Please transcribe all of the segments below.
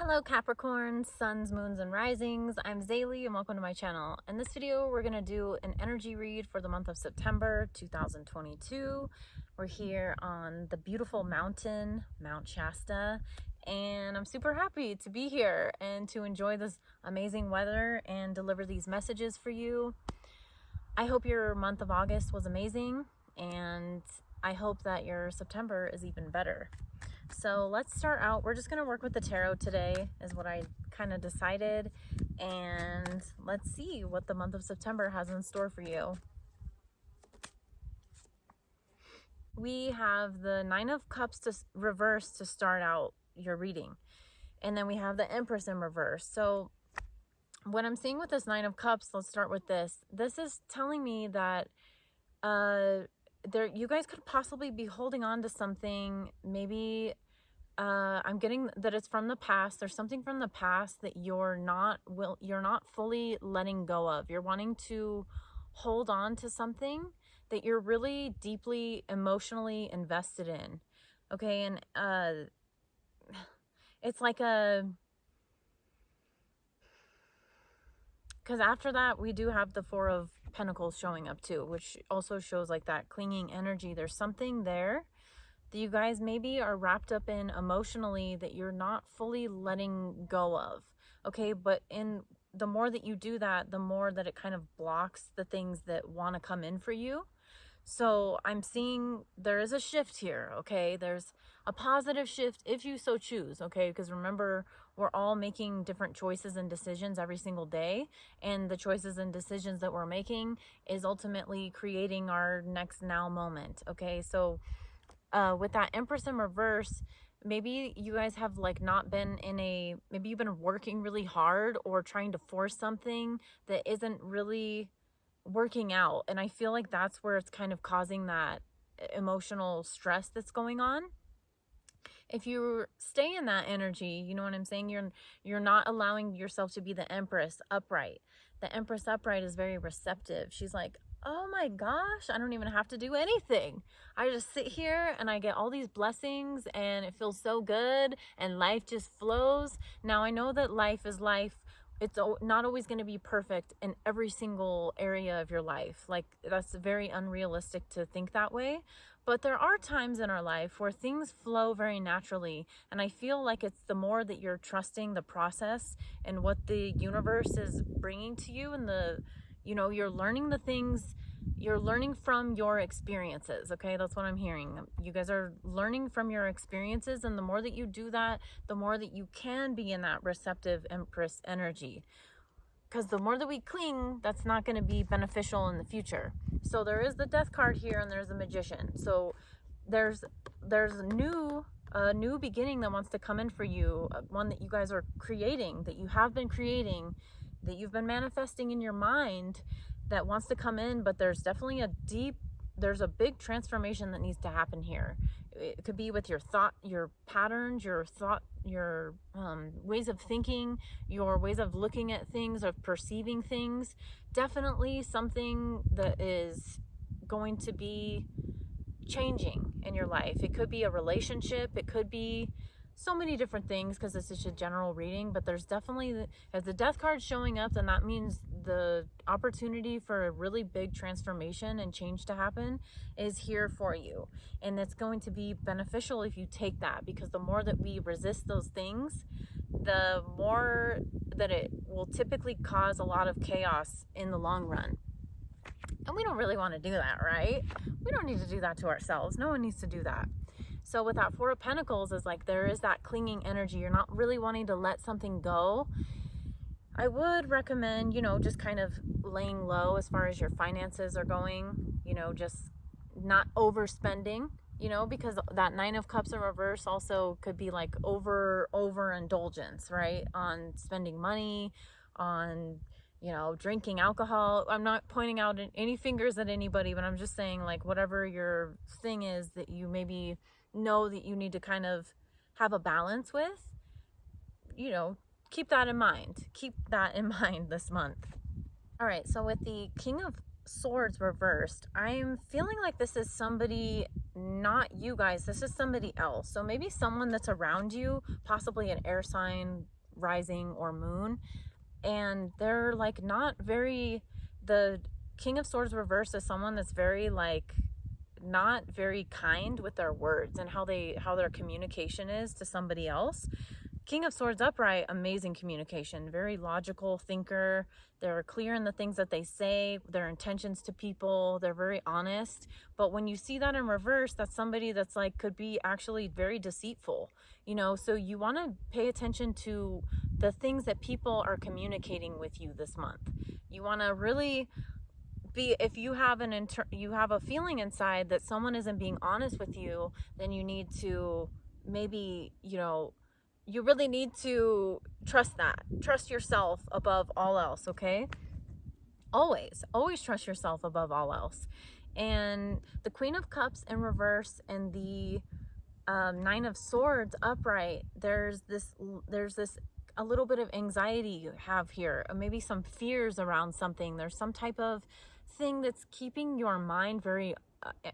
Hello Capricorns, suns, moons, and risings. I'm Zayleigh and welcome to my channel. In this video, we're going to do an energy read for the month of September 2022. We're here on the beautiful mountain, Mount Shasta, and I'm super happy to be here and to enjoy this amazing weather and deliver these messages for you. I hope your month of August was amazing, and I hope that your September is even better. So let's start out. We're just going to work with the tarot today is what I kind of decided, and let's see what the month of September has in store for you. We have the Nine of Cups to reverse to start out your reading, and then we have the Empress in reverse. So what I'm seeing with this Nine of Cups, let's start with this. This is telling me that you guys could possibly be holding on to something. Maybe I'm getting that it's from the past. There's something from the past that you're not fully letting go of. You're wanting to hold on to something that you're really deeply emotionally invested in. Okay, and it's like because after that we do have the Four of Pentacles showing up too, which also shows like that clinging energy. There's something there that you guys maybe are wrapped up in emotionally that you're not fully letting go of. Okay, but the more that you do that, the more that it kind of blocks the things that want to come in for you. So I'm seeing there is a shift here. Okay, there's a positive shift if you so choose. Okay, because remember, we're all making different choices and decisions every single day, and the choices and decisions that we're making is ultimately creating our next now moment. Okay, so with that Empress in reverse, maybe you guys have like not been maybe you've been working really hard or trying to force something that isn't really working out, and I feel like that's where it's kind of causing that emotional stress that's going on. If you stay in that energy, you know what I'm saying, you're not allowing yourself to be the Empress upright. The Empress upright is very receptive. She's like, oh my gosh, I don't even have to do anything. I just sit here and I get all these blessings and it feels so good and life just flows. Now I know that life is life. It's not always going to be perfect in every single area of your life. Like, that's very unrealistic to think that way. But there are times in our life where things flow very naturally. And I feel like it's the more that you're trusting the process and what the universe is bringing to you, and you're learning the things, you're learning from your experiences. Okay, that's what I'm hearing. You guys are learning from your experiences, and the more that you do that, the more that you can be in that receptive Empress energy. Because the more that we cling, that's not going to be beneficial in the future. So there is the Death card here, and there's the Magician. So there's a new beginning that wants to come in for you, one that you guys are creating, that you have been creating, that you've been manifesting in your mind, that wants to come in. But there's definitely there's a big transformation that needs to happen here. It could be with your thought, your patterns, your ways of thinking, your ways of looking at things, of perceiving things. Definitely something that is going to be changing in your life. It could be a relationship, it could be so many different things, because it's just a general reading. But there's definitely, if the Death card showing up, then that means the opportunity for a really big transformation and change to happen is here for you. And it's going to be beneficial if you take that, because the more that we resist those things, the more that it will typically cause a lot of chaos in the long run. And we don't really want to do that, right? We don't need to do that to ourselves. No one needs to do that. So with that Four of Pentacles, is like there is that clinging energy. You're not really wanting to let something go. I would recommend, just kind of laying low as far as your finances are going, just not overspending, because that Nine of Cups in reverse also could be like overindulgence, right? On spending money, on, drinking alcohol. I'm not pointing out any fingers at anybody, but I'm just saying, like, whatever your thing is that you maybe know that you need to kind of have a balance with, keep that in mind. Keep that in mind this month. All right, so with the King of Swords reversed, I'm feeling like this is somebody, not you guys, this is somebody else. So maybe someone that's around you, possibly an air sign, rising or moon, and they're like not very, the King of Swords reversed is someone that's very like not very kind with their words and how their communication is to somebody else. King of Swords upright, amazing communication, very logical thinker. They're clear in the things that they say, their intentions to people. They're very honest. But when you see that in reverse, that's somebody that's like could be actually very deceitful, you know. So you want to pay attention to the things that people are communicating with you this month. You want to really be, if you have you have a feeling inside that someone isn't being honest with you, then you need to maybe, you know, you really need to trust that. Trust yourself above all else, okay? Always trust yourself above all else. And the Queen of Cups in reverse and the Nine of Swords upright, there's this a little bit of anxiety you have here, or maybe some fears around something. There's some type of thing that's keeping your mind very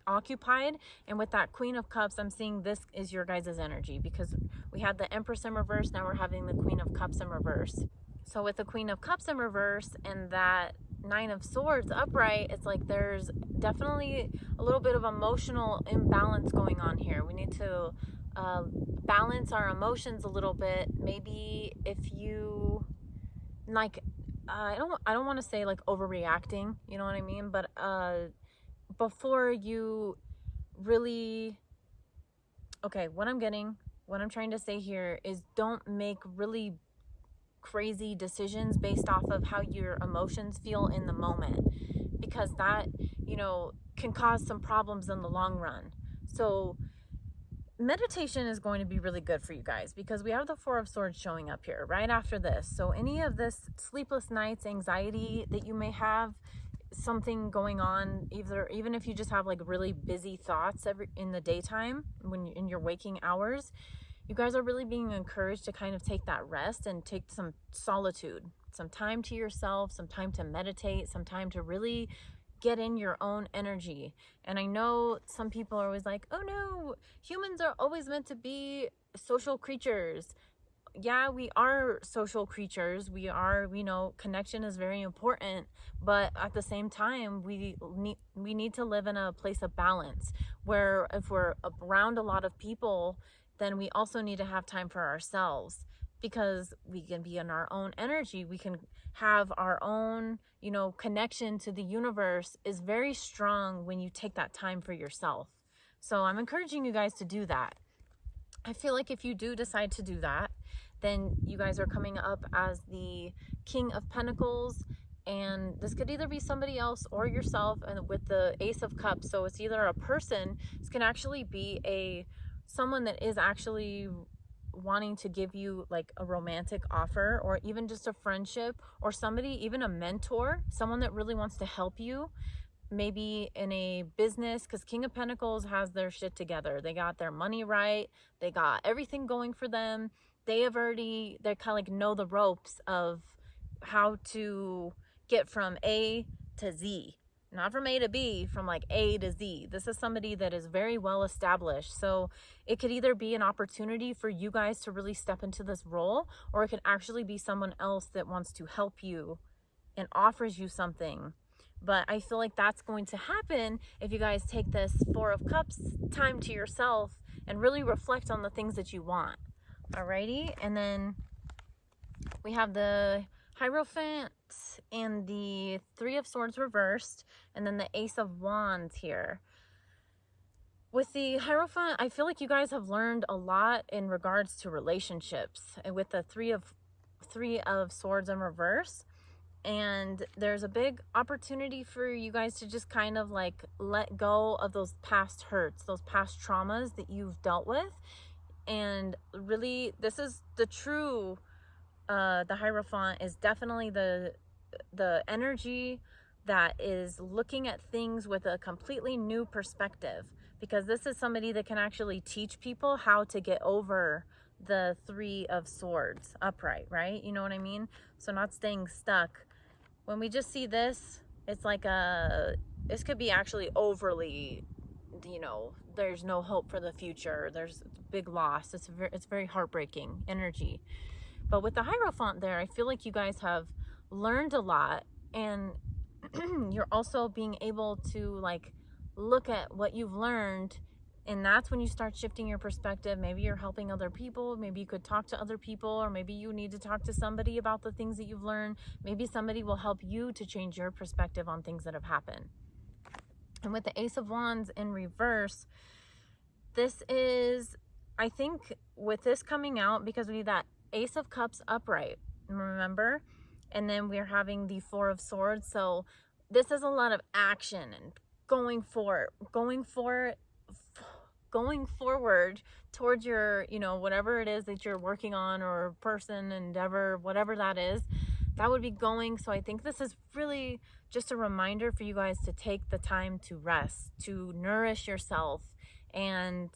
occupied. And with that Queen of Cups, I'm seeing this is your guys' energy, because we had the Empress in reverse, now we're having the Queen of Cups in reverse. So with the Queen of Cups in reverse and that Nine of Swords upright, it's like there's definitely a little bit of emotional imbalance going on here. We need to balance our emotions a little bit. Maybe if you like, I don't want to say like overreacting, you know what I mean, but before you really, okay, what I'm trying to say here is don't make really crazy decisions based off of how your emotions feel in the moment, because that, you know, can cause some problems in the long run. So meditation is going to be really good for you guys, because we have the Four of Swords showing up here right after this. So any of this sleepless nights, anxiety that you may have, something going on, even if you just have like really busy thoughts in the daytime when in your waking hours, you guys are really being encouraged to kind of take that rest and take some solitude, some time to yourself, some time to meditate, some time to really get in your own energy. And I know some people are always like, oh no, humans are always meant to be social creatures. Yeah, we are social creatures. We know, connection is very important, but at the same time, we need to live in a place of balance, where if we're around a lot of people, then we also need to have time for ourselves, because we can be in our own energy. We can have our own, you know, connection to the universe is very strong when you take that time for yourself. So I'm encouraging you guys to do that. I feel like if you do decide to do that, then you guys are coming up as the King of Pentacles, and this could either be somebody else or yourself, and with the Ace of Cups. So it's either a person, this can actually be someone that is actually wanting to give you like a romantic offer, or even just a friendship, or somebody, even a mentor, someone that really wants to help you, maybe in a business, because King of Pentacles has their shit together. They got their money right. They got everything going for them. They kind of like know the ropes of how to get from A to Z. Not from A to B, from like A to Z. This is somebody that is very well established. So it could either be an opportunity for you guys to really step into this role, or it could actually be someone else that wants to help you and offers you something. But I feel like that's going to happen if you guys take this Four of Cups time to yourself and really reflect on the things that you want. Alrighty, and then we have the Hierophant and the Three of Swords reversed, and then the Ace of Wands here. With the Hierophant, I feel like you guys have learned a lot in regards to relationships, and with the Three of Swords in reverse. And there's a big opportunity for you guys to just kind of like let go of those past hurts, those past traumas that you've dealt with. And really, this is the true, the Hierophant is definitely the energy that is looking at things with a completely new perspective, because this is somebody that can actually teach people how to get over the Three of Swords upright, right? You know what I mean? So not staying stuck. When we just see this, it's like this could be actually overly, you know, there's no hope for the future. There's big loss. It's very heartbreaking energy. But with the Hierophant there, I feel like you guys have learned a lot, and you're also being able to like look at what you've learned, and that's when you start shifting your perspective. Maybe you're helping other people, maybe you could talk to other people, or maybe you need to talk to somebody about the things that you've learned. Maybe somebody will help you to change your perspective on things that have happened. And with the Ace of Wands in reverse, this is, I think with this coming out, because we need that Ace of Cups upright, remember? And then we're having the Four of Swords. So this is a lot of action and going forward towards your, you know, whatever it is that you're working on, or person, endeavor, whatever that is, that would be going. So I think this is really just a reminder for you guys to take the time to rest, to nourish yourself. And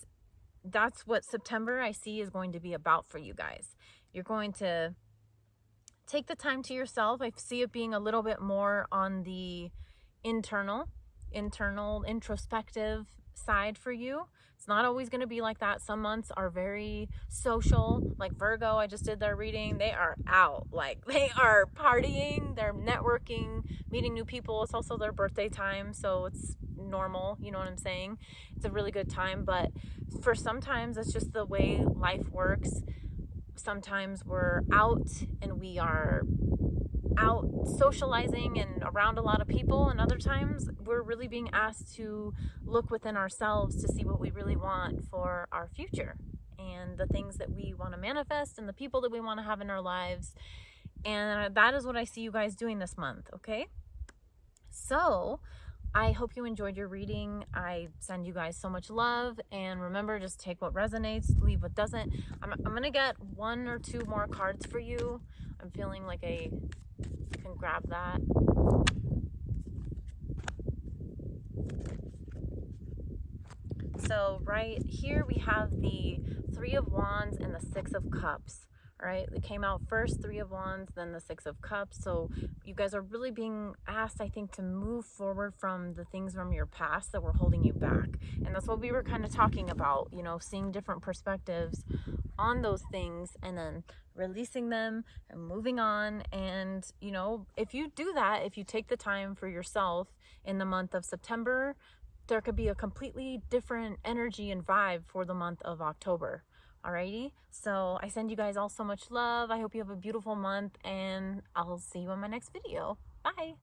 that's what September I see is going to be about for you guys. You're going to take the time to yourself. I see it being a little bit more on the internal, introspective side for you. It's not always going to be like that. Some months are very social, like Virgo. I just did their reading. They are out, like they are partying, they're networking, meeting new people. It's also their birthday time, so it's normal, you know what I'm saying? It's a really good time. But for sometimes it's just the way life works. Sometimes we're out and we are out socializing and around a lot of people, and other times we're really being asked to look within ourselves to see what we really want for our future and the things that we want to manifest and the people that we want to have in our lives. And that is what I see you guys doing this month. Okay, so I hope you enjoyed your reading. I send you guys so much love, and remember, just take what resonates, leave what doesn't. I'm gonna get 1 or 2 more cards for you. I'm feeling like I can grab that. So right here we have the Three of Wands and the Six of Cups. All right, it came out first, Three of Wands, then the Six of Cups. So you guys are really being asked, I think, to move forward from the things from your past that were holding you back. And that's what we were kind of talking about, you know, seeing different perspectives on those things and then releasing them and moving on. And, you know, if you do that, if you take the time for yourself in the month of September, there could be a completely different energy and vibe for the month of October. Alrighty, so I send you guys all so much love. I hope you have a beautiful month, and I'll see you in my next video. Bye.